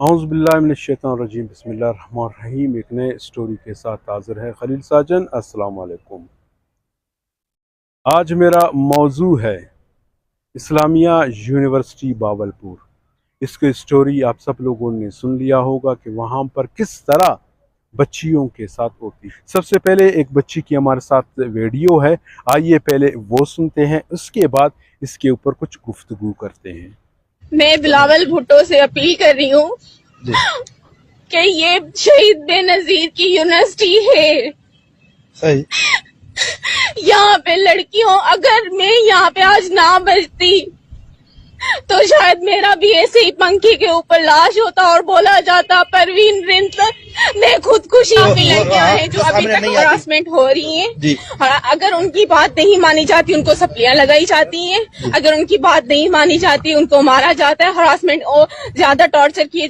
औज़ुबिल्लाहिमिनश्शैतानिर्रजीम बिस्मिल्लाहिर्रहमानिर्रहीम। एक नए स्टोरी के साथ हाजिर है खलील साजन। अस्सलाम वालेकुम। आज मेरा मौजू है इस्लामिया यूनिवर्सिटी बावलपुर। इसकी स्टोरी आप सब लोगों ने सुन लिया होगा कि वहाँ पर किस तरह बच्चियों के साथ होती। सबसे पहले एक बच्ची की हमारे साथ वीडियो है, आइए पहले वो सुनते हैं, उसके बाद इसके ऊपर कुछ गुफ्तगू करते हैं। मैं बिलावल भुट्टो से अपील कर रही हूँ कि ये शहीद बेनजीर की यूनिवर्सिटी है। सही। यहाँ पे लड़कियों, अगर मैं यहाँ पे आज ना बचती तो शायद मेरा भी ऐसे ही पंखे के ऊपर लाश होता और बोला जाता परवीन रिंद ने खुदकुशी की। लड़कियां हैं जो अभी तक हरासमेंट हो रही हैं, अगर उनकी बात नहीं मानी जाती उनको सप्लियां लगाई जाती हैं, अगर उनकी बात नहीं मानी जाती उनको मारा जाता है, हरासमेंट और ज्यादा टॉर्चर किए